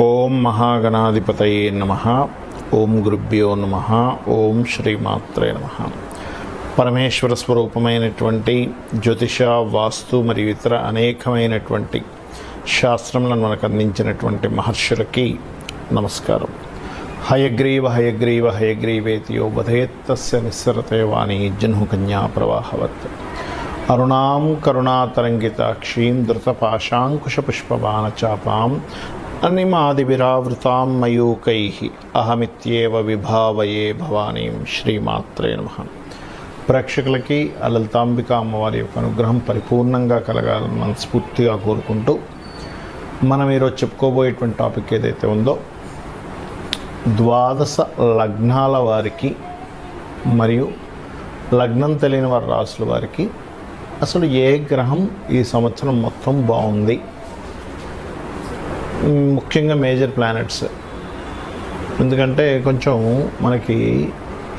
ఓం మహాగణాధిపతయే నమః. ఓం గురుభ్యో నమః. ఓం శ్రీమాత్రే నమః. పరమేశ్వర స్వరూపమైనటువంటి జ్యోతిష, వాస్తు మరియు ఇతర అనేకమైనటువంటి శాస్త్రములను మనకు అందించినటువంటి మహర్షులకి నమస్కారం. హయగ్రీవ హయగ్రీవ హయగ్రీవేతియో వధేత్తస్య నిస్సరతే వాణి జహ్నుకన్యా ప్రవాహవత్. అరుణాం కరుణాతరంగితాక్షీం ధృతపాశాంకుశపుష్పబాణచాపాం అనిమాదివిరావృతాం మయూకైః అహమిత్యేవ విభావయే భవానీం. శ్రీమాత్రే నమః. ప్రేక్షకులకి లలితాంబిక అమ్మవారి యొక్క అనుగ్రహం పరిపూర్ణంగా కలగాలని మనస్ఫూర్తిగా కోరుకుంటూ మనం ఈరోజు చెప్పుకోబోయేటువంటి టాపిక్ ఏదైతే ఉందో, ద్వాదశ లగ్నాల వారికి మరియు లగ్నం తెలియని వారి రాసుల వారికి అసలు ఏ గ్రహం ఈ సంవత్సరం మొత్తం బాగుంది, ముఖ్యంగా మేజర్ ప్లానెట్స్. ఎందుకంటే కొంచెం మనకి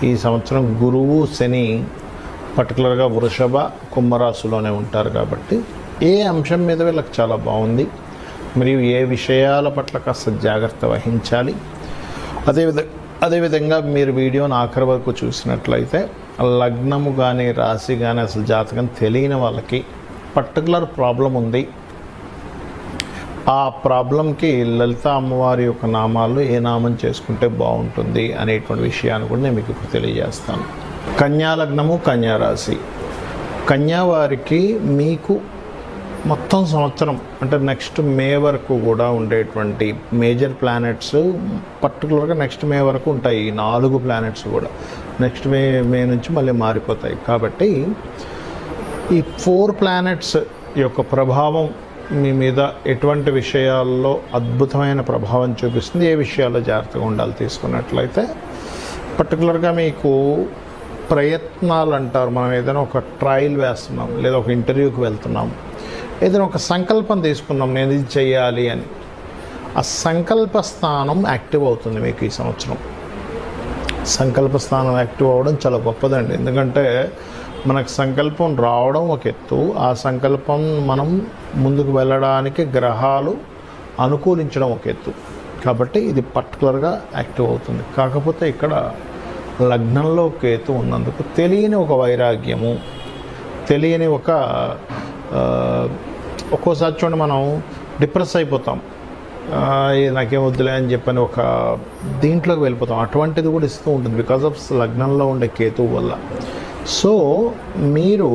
ఈ సంవత్సరం గురువు, శని పర్టికులర్గా వృషభ, కుంభరాశిలోనే ఉంటారు కాబట్టి ఏ అంశం మీద వీళ్ళకి చాలా బాగుంది మరియు ఏ విషయాల పట్ల కాస్త జాగ్రత్త వహించాలి. అదేవిధంగా మీరు వీడియోని ఆఖరి వరకు చూసినట్లయితే లగ్నము కానీ రాశి కానీ అసలు జాతకం తెలియని వాళ్ళకి పర్టికులర్ ప్రాబ్లం ఉంది, ఆ ప్రాబ్లంకి లలిత అమ్మవారి యొక్క నామాలు ఏ నామం చేసుకుంటే బాగుంటుంది అనేటువంటి విషయాన్ని కూడా నేను మీకు ఇప్పుడు తెలియజేస్తాను. కన్యా లగ్నము, కన్యా రాశి. కన్యా వారికి మీకు మొత్తం సంవత్సరం అంటే నెక్స్ట్ మే వరకు కూడా ఉండేటువంటి మేజర్ ప్లానెట్స్ పర్టికులర్గా నెక్స్ట్ మే వరకు ఉంటాయి. ఈ 4 ప్లానెట్స్ కూడా నెక్స్ట్ మే నుంచి మళ్ళీ మారిపోతాయి. కాబట్టి ఈ 4 ప్లానెట్స్ యొక్క ప్రభావం మీ మీద ఎటువంటి విషయాల్లో అద్భుతమైన ప్రభావం చూపిస్తుంది, ఏ విషయాల్లో జాగ్రత్తగా ఉండాలి తీసుకున్నట్లయితే, పర్టికులర్గా మీకు ప్రయత్నాలు అంటారు. మనం ఏదైనా ఒక ట్రయల్ వేస్తున్నాం లేదా ఒక ఇంటర్వ్యూకి వెళ్తున్నాం, ఏదైనా ఒక సంకల్పం తీసుకున్నాం నేను ఇది చేయాలి అని, ఆ సంకల్ప స్థానం యాక్టివ్ అవుతుంది మీకు ఈ సంవత్సరం. సంకల్ప స్థానం యాక్టివ్ అవ్వడం చాలా గొప్పదండి. ఎందుకంటే మనకు సంకల్పం రావడం ఒక ఎత్తు, ఆ సంకల్పం మనం ముందుకు వెళ్ళడానికి గ్రహాలు అనుకూలించడం ఒక ఎత్తు. కాబట్టి ఇది పర్టికులర్గా యాక్టివ్ అవుతుంది. కాకపోతే ఇక్కడ లగ్నంలో కేతు ఉన్నందుకు తెలియని ఒక వైరాగ్యము, తెలియని ఒక ఒక్కోసారి చూడండి మనం డిప్రెస్ అయిపోతాం, నాకేం వద్దులే అని చెప్పని ఒక దీంట్లోకి వెళ్ళిపోతాం. అటువంటిది కూడా ఇస్తూ ఉంటుంది బికాజ్ ఆఫ్ లగ్నంలో ఉండే కేతువు వల్ల. సో మీరు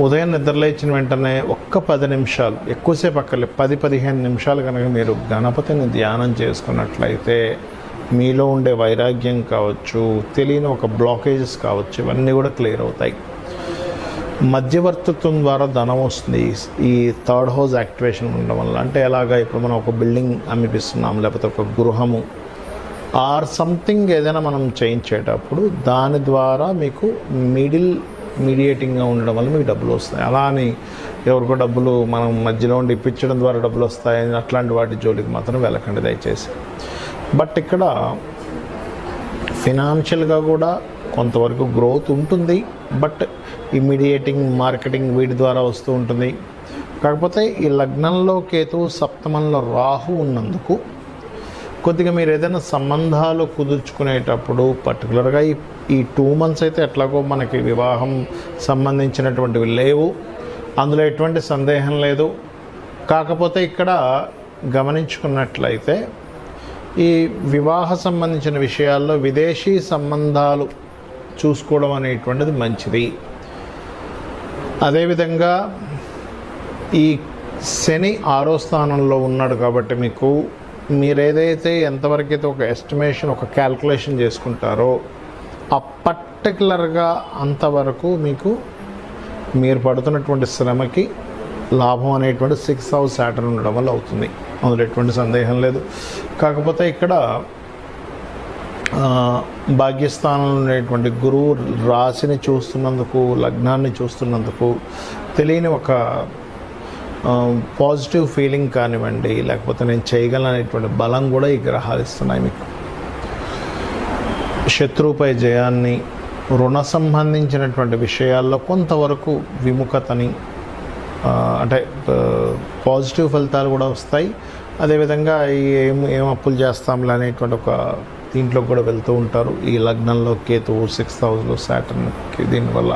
ఉదయం నిద్రలేచిన వెంటనే ఒక్క 10 నిమిషాలు, ఎక్కువసేపు అక్కర్లేదు, 10-15 నిమిషాలు కనుక మీరు గణపతిని ధ్యానం చేసుకున్నట్లయితే మీలో ఉండే వైరాగ్యం కావచ్చు, తెలియని ఒక బ్లాకేజెస్ కావచ్చు, ఇవన్నీ కూడా క్లియర్ అవుతాయి. మధ్యవర్తిత్వం ద్వారా ధనం వస్తుంది ఈ 3rd హౌస్ యాక్టివేషన్ ఉండడం వల్ల. అంటే ఎలాగా, ఇప్పుడు మనం ఒక బిల్డింగ్ అమ్మిపిస్తున్నాం లేకపోతే ఒక గృహము ఆర్ సంథింగ్ ఏదైనా మనం చేయించేటప్పుడు దాని ద్వారా మీకు మీడియేటింగ్గా ఉండడం వల్ల మీకు డబ్బులు వస్తాయి. అలా అని ఎవరికో డబ్బులు మనం మధ్యలో ఉండి ఇప్పించడం ద్వారా డబ్బులు వస్తాయని అట్లాంటి వాటి జోలికి మాత్రం వెళ్ళకండి దయచేసి. బట్ ఇక్కడ ఫినాన్షియల్గా కూడా కొంతవరకు గ్రోత్ ఉంటుంది, బట్ ఈ మీడియేటింగ్, మార్కెటింగ్ వీటి ద్వారా వస్తూ ఉంటుంది. కాకపోతే ఈ లగ్నంలో కేతువు, సప్తమంలో రాహు ఉన్నందుకు కొద్దిగా మీరు ఏదైనా సంబంధాలు కుదుర్చుకునేటప్పుడు పర్టికులర్గా ఈ 2 months అయితే ఎట్లాగో మనకి వివాహం సంబంధించినటువంటివి లేవు, అందులో ఎటువంటి సందేహం లేదు. కాకపోతే ఇక్కడ గమనించుకున్నట్లయితే ఈ వివాహ సంబంధించిన విషయాల్లో విదేశీ సంబంధాలు చూసుకోవడం అనేటువంటిది మంచిది. అదేవిధంగా ఈ శని 6వ స్థానంలో ఉన్నాడు కాబట్టి మీకు మీరేదైతే ఎంతవరకైతే ఒక ఎస్టిమేషన్, ఒక క్యాల్కులేషన్ చేసుకుంటారో ఆ పర్టికులర్గా అంతవరకు మీకు మీరు పడుతున్నటువంటి శ్రమకి లాభం అనేటువంటి 6th హౌస్ సాటర్న్ ఉండడం వల్ల అవుతుంది, అందులో ఎటువంటి సందేహం లేదు. కాకపోతే ఇక్కడ భాగ్యస్థానంలో ఉండేటువంటి గురువు రాశిని చూస్తున్నందుకు, లగ్నాన్ని చూస్తున్నందుకు తెలియని ఒక పాజిటివ్ ఫీలింగ్ కానివ్వండి, లేకపోతే నేను చేయగలను అనేటువంటి బలం కూడా ఈ గ్రహాలు ఇస్తున్నాయి మీకు. శత్రువుపై జయాన్ని, రుణ సంబంధించినటువంటి విషయాల్లో కొంతవరకు విముఖతని, అంటే పాజిటివ్ ఫలితాలు కూడా వస్తాయి. అదేవిధంగా ఏం అప్పులు చేస్తాంలే అనేటువంటి ఒక దీంట్లో కూడా వెళ్తూ ఉంటారు. ఈ లగ్నంలో కేతువు 6th హౌస్లో సాటర్న్కి దీనివల్ల.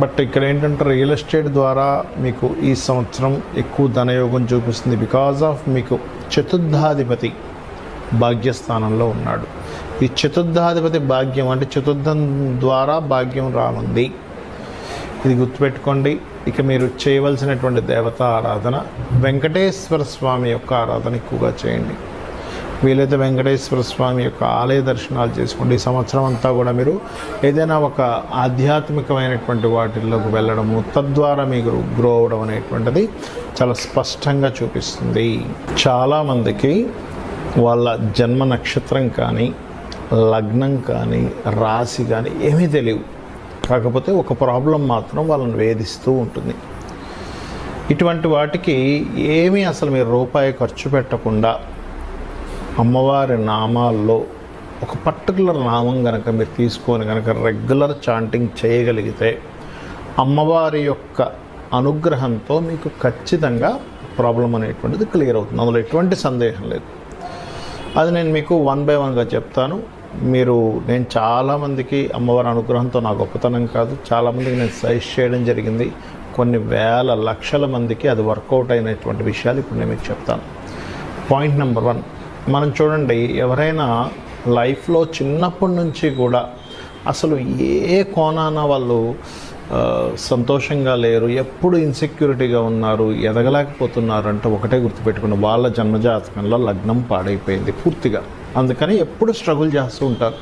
బట్ ఇక్కడ ఏంటంటే రియల్ ఎస్టేట్ ద్వారా మీకు ఈ సంవత్సరం ఎక్కువ ధనయోగం చూపిస్తుంది. బికాజ్ ఆఫ్ మీకు చతుర్థాధిపతి భాగ్యస్థానంలో ఉన్నాడు. ఈ చతుర్థాధిపతి భాగ్యం అంటే చతుర్థం ద్వారా భాగ్యం రానుంది, ఇది గుర్తుపెట్టుకోండి. ఇక మీరు చేయవలసినటువంటి దేవతా ఆరాధన వెంకటేశ్వర స్వామి యొక్క ఆరాధన ఎక్కువగా చేయండి. వీలైతే వెంకటేశ్వర స్వామి యొక్క ఆలయ దర్శనాలు చేసుకోండి. ఈ సంవత్సరం అంతా కూడా మీరు ఏదైనా ఒక ఆధ్యాత్మికమైనటువంటి వాటిల్లోకి వెళ్ళడము, తద్వారా మీరు గ్రో అవడం అనేటువంటిది చాలా స్పష్టంగా చూపిస్తుంది. చాలామందికి వాళ్ళ జన్మ నక్షత్రం కానీ, లగ్నం కానీ, రాశి కానీ ఏమీ తెలియవు. కాకపోతే ఒక ప్రాబ్లం మాత్రం వాళ్ళని వేధిస్తూ ఉంటుంది. ఇటువంటి వాటికి ఏమీ అసలు మీరు రూపాయి ఖర్చు పెట్టకుండా అమ్మవారి నామాల్లో ఒక పర్టికులర్ నామం కనుక మీరు తీసుకొని కనుక రెగ్యులర్ చాంటింగ్ చేయగలిగితే అమ్మవారి యొక్క అనుగ్రహంతో మీకు ఖచ్చితంగా ప్రాబ్లం అనేటువంటిది క్లియర్ అవుతుంది. అందులో ఎటువంటి సందేహం లేదు. అది నేను మీకు 1 by 1గా చెప్తాను. నేను చాలామందికి అమ్మవారి అనుగ్రహంతో నా గొప్పతనం కాదు, చాలామందికి నేను సజెస్ట్ చేయడం జరిగింది. కొన్ని వేల లక్షల మందికి అది వర్కౌట్ అయినటువంటి విషయాలు ఇప్పుడు నేను మీకు చెప్తాను. పాయింట్ నెంబర్ 1, మనం చూడండి, ఎవరైనా లైఫ్లో చిన్నప్పటి నుంచి కూడా అసలు ఏ కోణాన వాళ్ళు సంతోషంగా లేరు, ఎప్పుడు ఇన్సెక్యూరిటీగా ఉన్నారు, ఎదగలేకపోతున్నారు అంటే ఒకటే గుర్తుపెట్టుకుని వాళ్ళ జన్మజాతకంలో లగ్నం పాడైపోయింది పూర్తిగా. అందుకని ఎప్పుడు స్ట్రగుల్ చేస్తూ ఉంటారు.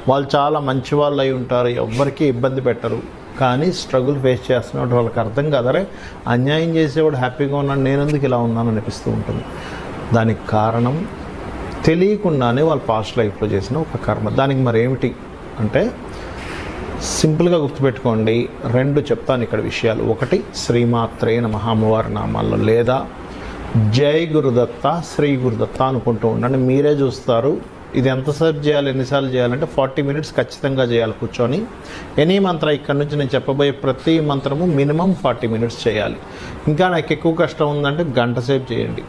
వాళ్ళు చాలా మంచి వాళ్ళు అయి ఉంటారు, ఎవ్వరికీ ఇబ్బంది పెట్టరు, కానీ స్ట్రగుల్ ఫేస్ చేస్తున్నట్టు వాళ్ళకి అర్థం కాదరే అన్యాయం చేసేవాడు హ్యాపీగా ఉన్నాడు, నేను ఎందుకు ఇలా ఉన్నాను అనిపిస్తూ ఉంటుంది. దానికి కారణం తెలియకుండానే వాళ్ళ పాస్ట్ లైఫ్లో చేసిన ఒక కర్మ. దానికి మరేమిటి అంటే సింపుల్గా గుర్తుపెట్టుకోండి, 2 చెప్తాను ఇక్కడ విషయాలు. 1 శ్రీమాత్రే నమః అమ్మవారి నామాల్లో, లేదా జై గురుదత్త, శ్రీ గురుదత్త అనుకుంటూ ఉండండి. మీరే చూస్తారు ఇది ఎంతసేపు చేయాలి, ఎన్నిసార్లు చేయాలంటే 40 minutes ఖచ్చితంగా చేయాలి కూర్చొని. ఎనీ మంత్ర ఇక్కడ నుంచి నేను చెప్పబోయే ప్రతి మంత్రము మినిమం 40 minutes చేయాలి. ఇంకా నాకు ఎక్కువ కష్టం ఉందంటే గంట సేపు చేయండి.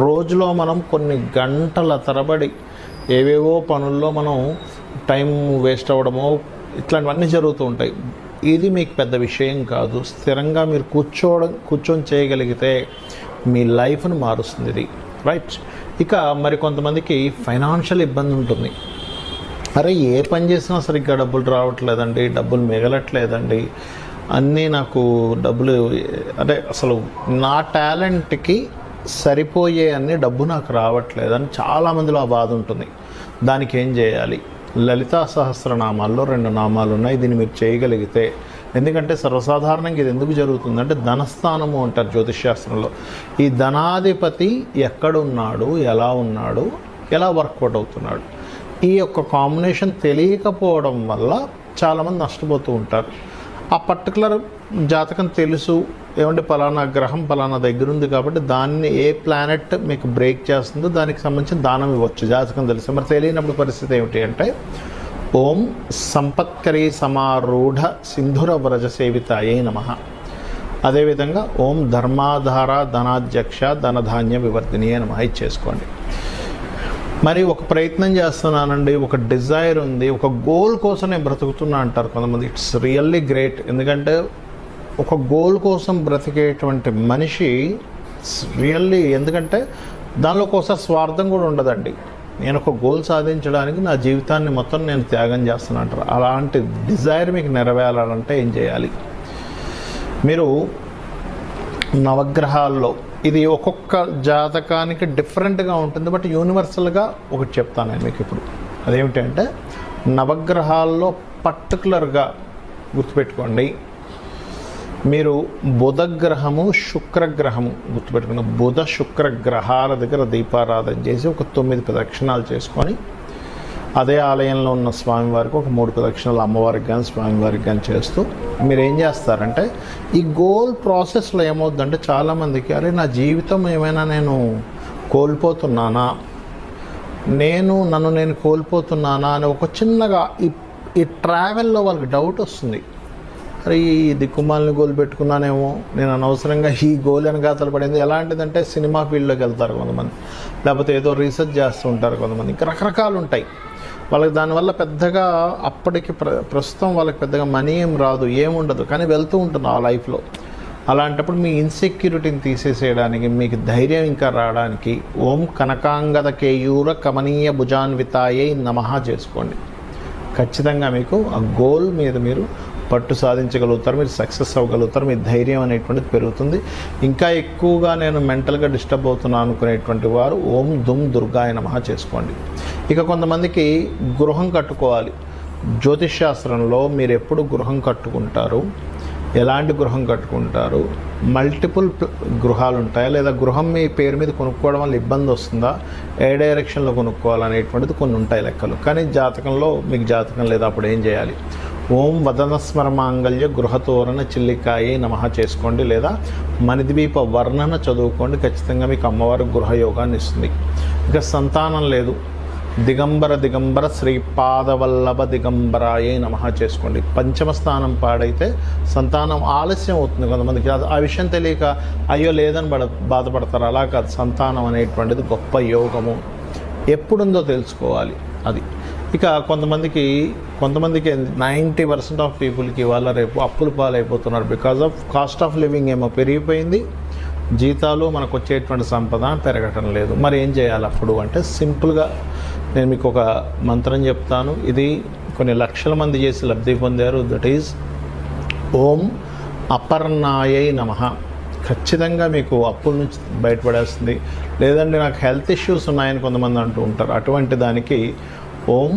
రోజులో మనం కొన్ని గంటల తరబడి ఏవేవో పనుల్లో మనం టైం వేస్ట్ అవ్వడమో ఇట్లాంటివన్నీ జరుగుతూ ఉంటాయి. ఇది మీకు పెద్ద విషయం కాదు. స్థిరంగా మీరు కూర్చొని చేయగలిగితే మీ లైఫ్ను మారుస్తుంది ఇది, రైట్. ఇక మరి కొంతమందికి ఫైనాన్షియల్ ఇబ్బంది ఉంటుంది. అరే ఏ పని చేసినా సరిగ్గా డబ్బులు రావట్లేదండి, డబ్బులు మిగలట్లేదండి, అన్నీ నాకు డబ్బులు అంటే అసలు నా టాలెంట్కి సరిపోయే అన్ని డబ్బు నాకు రావట్లేదని చాలామందిలో ఆ బాధ ఉంటుంది. దానికి ఏం చేయాలి? లలితా సహస్రనామాల్లో 2 నామాలు ఉన్నాయి. దీన్ని మీరు చేయగలిగితే, ఎందుకంటే సర్వసాధారణంగా ఇది ఎందుకు జరుగుతుందంటే ధనస్థానము అంటారు జ్యోతిష్శాస్త్రంలో. ఈ ధనాధిపతి ఎక్కడున్నాడు, ఎలా ఉన్నాడు, ఎలా వర్కౌట్ అవుతున్నాడు, ఈ యొక్క కాంబినేషన్ తెలియకపోవడం వల్ల చాలామంది నష్టపోతూ ఉంటారు. ఆ పర్టికులర్ జాతకం తెలుసు, ఏమంటే పలానా గ్రహం పలానా దగ్గర ఉంది కాబట్టి దాన్ని ఏ ప్లానెట్ మీకు బ్రేక్ చేస్తుందో దానికి సంబంధించిన దానం ఇవ్వచ్చు, జాతకం తెలుసు. మరి తెలియనప్పుడు పరిస్థితి ఏమిటి అంటే ఓం సంపత్కరీ సమారూఢ సింధుర వ్రజ సేవితాయే నమః. అదేవిధంగా ఓం ధర్మాధార ధనాధ్యక్ష ధనధాన్య వివర్ధినియే నమః చేసుకోండి. మరి ఒక ప్రయత్నం చేస్తున్నానండి, ఒక డిజైర్ ఉంది, ఒక గోల్ కోసం నేను బ్రతుకుతున్నా అంటారు కొంతమంది. It's really great. ఎందుకంటే ఒక గోల్ కోసం బ్రతికేటువంటి మనిషి రియల్లీ, ఎందుకంటే దానిలో ఒకసారి స్వార్థం కూడా ఉండదండి. నేను ఒక గోల్ సాధించడానికి నా జీవితాన్ని మొత్తం నేను త్యాగం చేస్తున్నా అంటారు. అలాంటి డిజైర్ మీకు నెరవేరాలంటే ఏం చేయాలి? మీరు నవగ్రహాల్లో, ఇది ఒక్కొక్క జాతకానికి డిఫరెంట్గా ఉంటుంది, బట్ యూనివర్సల్గా ఒకటి చెప్తాను నేను మీకు ఇప్పుడు. అదేమిటంటే నవగ్రహాల్లో పర్టికులర్గా గుర్తుపెట్టుకోండి, మీరు బుధగ్రహము శుక్రగ్రహము గుర్తుపెట్టుకున్న బుధ శుక్ర గ్రహాల దగ్గర దీపారాధన చేసి ఒక 9 ప్రదక్షిణాలు చేసుకొని అదే ఆలయంలో ఉన్న స్వామివారికి ఒక 3 ప్రదక్షిణాలు అమ్మవారికి కానీ స్వామివారికి కానీ చేస్తూ మీరు ఏం చేస్తారంటే ఈ గోల్ ప్రాసెస్లో ఏమవుతుందంటే చాలామందికి అరే నా జీవితం ఏమైనా నేను కోల్పోతున్నానా, నన్ను నేను కోల్పోతున్నానా అని ఒక చిన్నగా ఈ ట్రావెల్లో వాళ్ళకి డౌట్ వస్తుంది. అరే ఈ దిక్కుమాలని గోల్ పెట్టుకున్నానేమో, నేను అనవసరంగా ఈ గోల్ వెనకాతలు పడింది. ఎలాంటిదంటే సినిమా ఫీల్డ్లోకి వెళ్తారు కొంతమంది, లేకపోతే ఏదో రీసెర్చ్ చేస్తూ ఉంటారు కొంతమంది, ఇంకా రకరకాలు ఉంటాయి వాళ్ళకి. దానివల్ల పెద్దగా అప్పటికి ప్రస్తుతం వాళ్ళకి పెద్దగా మనీ ఏం రాదు, ఏముండదు, కానీ వెళ్తూ ఉంటుంది ఆ లైఫ్లో. అలాంటప్పుడు మీ ఇన్సెక్యూరిటీని తీసేసేయడానికి, మీకు ధైర్యం ఇంకా రావడానికి ఓం కనకాంగద కేయూర కమనీయ భుజాన్వితాయై నమః చేసుకోండి. ఖచ్చితంగా మీకు ఆ గోల్ మీద మీరు పట్టు సాధించగలుగుతారు, మీరు సక్సెస్ అవ్వగలుగుతారు, మీ ధైర్యం అనేటువంటిది పెరుగుతుంది. ఇంకా ఎక్కువగా నేను మెంటల్గా డిస్టర్బ్ అవుతున్నాను అనుకునేటువంటి వారు ఓం దుమ్ దుర్గాయ నమః చేసుకోండి. ఇక కొంతమందికి గృహం కట్టుకోవాలి. జ్యోతిష్ శాస్త్రంలో మీరు ఎప్పుడు గృహం కట్టుకుంటారు, ఎలాంటి గృహం కట్టుకుంటారు, మల్టిపుల్ గృహాలు ఉంటాయా, లేదా గృహం మీ పేరు మీద కొనుక్కోవడం వల్ల ఇబ్బంది వస్తుందా, ఏ డైరెక్షన్లో కొనుక్కోవాలనేటువంటిది కొన్ని ఉంటాయి లెక్కలు. కానీ జాతకంలో మీకు జాతకం లేదా అప్పుడు ఏం చేయాలి? ఓం వదనస్మర మాంగళ్య గృహతోరణ చిల్లికాయే నమః చేసుకోండి, లేదా మణిద్వీప వర్ణన చదువుకోండి. ఖచ్చితంగా మీకు అమ్మవారు గృహయోగాన్ని ఇస్తుంది. ఇక సంతానం లేదు, దిగంబర శ్రీపాదవల్లభ దిగంబరాయే నమః చేసుకోండి. పంచమ స్థానం పాడైతే సంతానం ఆలస్యం అవుతుంది కొంతమందికి. ఆ విషయం తెలియక అయ్యో లేదని బాధపడతారు. అలా కాదు, సంతానం అనేటువంటిది గొప్ప యోగము, ఎప్పుడుందో తెలుసుకోవాలి అది. ఇక కొంతమందికి 90% ఆఫ్ పీపుల్కి వాళ్ళ రేపు అప్పుల పాలైపోతున్నారు. Because of cost of living ఏమో పెరిగిపోయింది, జీతాలు మనకు వచ్చేటువంటి సంపద పెరగటం లేదు. మరి ఏం చేయాలి అప్పుడు అంటే, సింపుల్గా నేను మీకు ఒక మంత్రం చెప్తాను. ఇది కొన్ని లక్షల మంది చేసి లబ్ధి పొందారు. దట్ ఈజ్ ఓం అపర్ణాయై నమః. ఖచ్చితంగా మీకు అప్పుల నుంచి బయటపడేస్తుంది. లేదంటే నాకు హెల్త్ ఇష్యూస్ ఉన్నాయని కొంతమంది అంటూ ఉంటారు. అటువంటి దానికి ఓం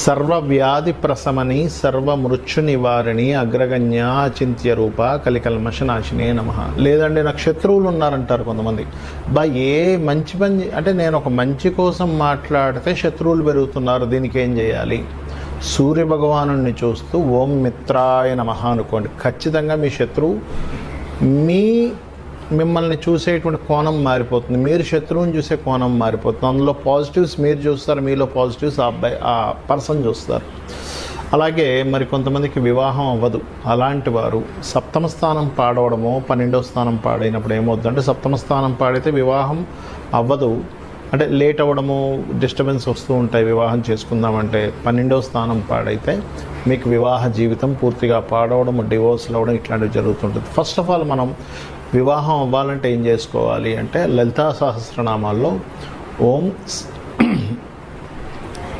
సర్వవ్యాధి ప్రశమని సర్వమృత్యు నివారిణి అగ్రగణ్య అచింత్య రూప కలికల్మషనాశినే నమః. లేదండి నాకు శత్రువులు ఉన్నారంటారు కొంతమంది. ఏ మంచి పని అంటే, నేను ఒక మంచి కోసం మాట్లాడితే శత్రువులు పెరుగుతున్నారు, దీనికి ఏం చేయాలి? సూర్య భగవానుడిని చూస్తూ ఓం మిత్రాయ నమః అనుకోండి. ఖచ్చితంగా మీ శత్రువు మిమ్మల్ని చూసేటువంటి కోణం మారిపోతుంది, మీరు శత్రువుని చూసే కోణం మారిపోతుంది. అందులో పాజిటివ్స్ మీరు చూస్తారు, మీలో పాజిటివ్స్ ఆ పర్సన్ చూస్తారు. అలాగే మరి కొంతమందికి వివాహం అవ్వదు. అలాంటి వారు సప్తమ స్థానం పాడవడమో 12వ స్థానం పాడైనప్పుడు ఏమవుతుందంటే, సప్తమ స్థానం పాడైతే వివాహం అవ్వదు, అంటే లేట్ అవ్వడము, డిస్టర్బెన్స్ వస్తూ ఉంటాయి వివాహం చేసుకుందామంటే. 12వ స్థానం పాడైతే మీకు వివాహ జీవితం పూర్తిగా పాడవడం, డివోర్స్లు అవ్వడం ఇట్లాంటివి జరుగుతుంటుంది. ఫస్ట్ ఆఫ్ ఆల్ మనం వివాహం అవ్వాలంటే ఏం చేసుకోవాలి అంటే, లలితా సహస్రనామాల్లో ఓం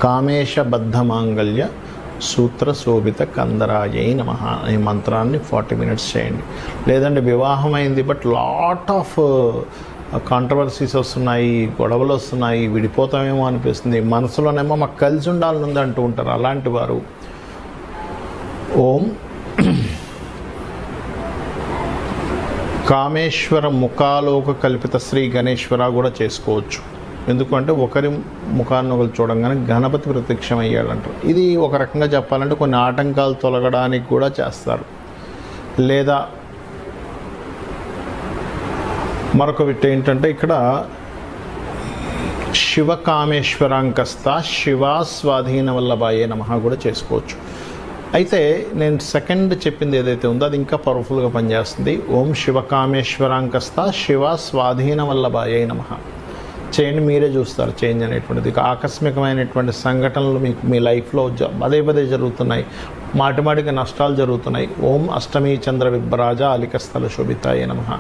కామేశబద్ధ మాంగళ్య సూత్ర శోభిత కందరాయై నమః ఈ మంత్రాన్ని 40 మినిట్స్ చేయండి. లేదంటే వివాహం అయింది బట్ లాట్ ఆఫ్ కాంట్రవర్సీస్ వస్తున్నాయి, గొడవలు వస్తున్నాయి, విడిపోతామేమో అనిపిస్తుంది, మనసులోనేమో మాకు కలిసి ఉండాలని అంటూ ఉంటారు. అలాంటి వారు ఓం కామేశ్వర ముఖాలోక కల్పిత శ్రీ గణేశ్వర కూడా చేసుకోవచ్చు. ఎందుకంటే ఒకరి ముఖాన్ని ఒకరు చూడంగానే గణపతి ప్రత్యక్షం అయ్యాడంటారు. ఇది ఒక రకంగా చెప్పాలంటే కొన్ని ఆటంకాలు తొలగడానికి కూడా చేస్తారు. లేదా మరొక విట్ ఏంటంటే, ఇక్కడ శివకామేశ్వరాంకస్త శివా స్వాధీన వల్లభాయే నమః కూడా చేసుకోవచ్చు. అయితే నేను సెకండ్ చెప్పింది ఏదైతే ఉందో అది ఇంకా పవర్ఫుల్గా పనిచేస్తుంది. ఓం శివకామేశ్వరాంకస్త శివ స్వాధీన వల్లభాయే నమః చేయండి. మీరే చూస్తారు చేంజ్ అనేటువంటిది. ఆకస్మికమైనటువంటి సంఘటనలు మీకు మీ లైఫ్లో పదే జరుగుతున్నాయి, మాటిమాటికి నష్టాలు జరుగుతున్నాయి. ఓం అష్టమీ చంద్ర విభ్రాజ అలికస్థల శోభితాయే నమః.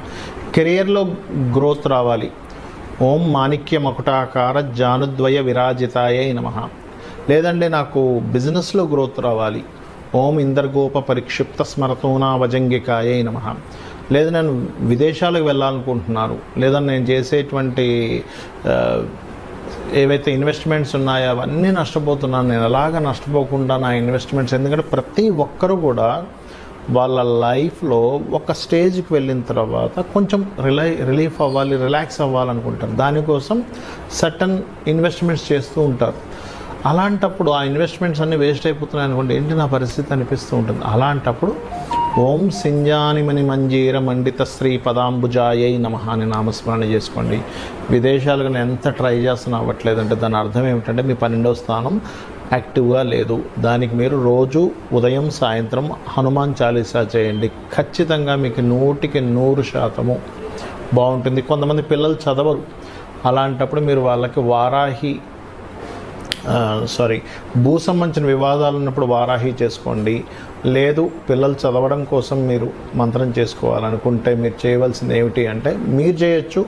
కెరియర్లో గ్రోత్ రావాలి. ఓం మాణిక్య మకుటాకార జానుద్వయ విరాజితాయే నమః. లేదంటే నాకు బిజినెస్లో గ్రోత్ రావాలి. ఓం ఇందర్గోప పరిక్షిప్త స్మరతోనా వజంగికాయే నమః. లేదా నేను విదేశాలకు వెళ్ళాలనుకుంటున్నారు, లేదా నేను చేసేటువంటి ఏవైతే ఇన్వెస్ట్మెంట్స్ ఉన్నాయో అవన్నీ నష్టపోతున్నాను, నేను అలాగ నష్టపోకుండా నా ఇన్వెస్ట్మెంట్స్, ఎందుకంటే ప్రతి ఒక్కరు కూడా వాళ్ళ లైఫ్లో ఒక స్టేజ్కి వెళ్ళిన తర్వాత కొంచెం రిలీఫ్ అవ్వాలి, రిలాక్స్ అవ్వాలనుకుంటారు. దానికోసం సర్టన్ ఇన్వెస్ట్మెంట్స్ చేస్తూ ఉంటారు. అలాంటప్పుడు ఆ ఇన్వెస్ట్మెంట్స్ అన్నీ వేస్ట్ అయిపోతున్నాయి అనుకోండి, ఏంటి నా పరిస్థితి అనిపిస్తూ ఉంటుంది. అలాంటప్పుడు ఓం సింజానిమణి మంజీర మండిత శ్రీ పదాంబుజాయై నమః అని నామస్మరణ చేసుకోండి. విదేశాలకు నేను ఎంత ట్రై చేస్తున్నా అవ్వట్లేదంటే దాని అర్థం ఏమిటంటే, మీ 12వ స్థానం యాక్టివ్గా లేదు. దానికి మీరు రోజు ఉదయం సాయంత్రం హనుమాన్ చాలీసా చేయండి. ఖచ్చితంగా మీకు 100% బాగుంటుంది. కొంతమంది పిల్లలు చదవరు, అలాంటప్పుడు మీరు వాళ్ళకి భూ సంబంధించిన వివాదాలు ఉన్నప్పుడు వారాహి చేసుకోండి. లేదు పిల్లలు చదవడం కోసం మీరు మంత్రం చేసుకోవాలనుకుంటే మీరు చేయవలసింది ఏమిటి అంటే, మీరు చేయొచ్చు,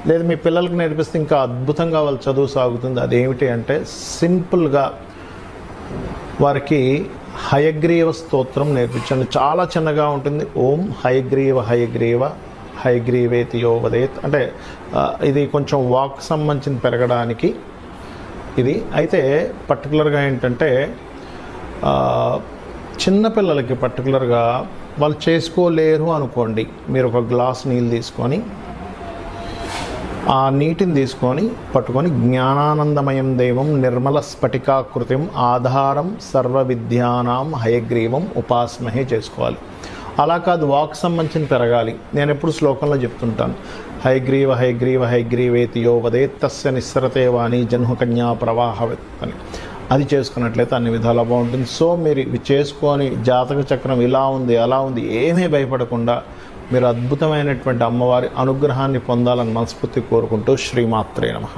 లేదు మీ పిల్లలకు నేర్పిస్తే ఇంకా అద్భుతంగా వాళ్ళ చదువు సాగుతుంది. అదేమిటి అంటే సింపుల్గా వారికి హయగ్రీవ స్తోత్రం నేర్పించండి. చాలా చిన్నగా ఉంటుంది. ఓం హయగ్రీవ హయగ్రీవ హయగ్రీవేతి యోవదేత్ అంటే ఇది కొంచెం వాక్ సంబంధించిన పెరగడానికి ఇది. అయితే పర్టికులర్గా ఏంటంటే చిన్నపిల్లలకి పర్టికులర్గా వాళ్ళు చేసుకోలేరు అనుకోండి, మీరు ఒక గ్లాస్ నీళ్ళు తీసుకొని ఆ నీటిని తీసుకొని పట్టుకొని జ్ఞానానందమయం దేవం నిర్మల స్ఫటికాకృతిం ఆధారం సర్వ విద్యానాం హయగ్రీవం ఉపాస్మహే చేసుకోవాలి. అలా కాదు, వాక్ సంబంధించిన పెరగాలి. నేను ఎప్పుడు శ్లోకంలో చెప్తుంటాను, హయగ్రీవ హయగ్రీవ హయగ్రీవేతి యో వదేత్ తస్య నిస్సరతే వాణి జన్మకన్యా ప్రవాహవత్ అని. అది చేసుకున్నట్లయితే అన్ని విధాలా బాగుంటుంది. సో మీరు ఇవి చేసుకొని జాతక చక్రం ఇలా ఉంది అలా ఉంది ఏమీ భయపడకుండా మీరు అద్భుతమైనటువంటి అమ్మవారి అనుగ్రహాన్ని పొందాలని మనస్ఫూర్తి కోరుకుంటూ శ్రీమాత్రే నమః.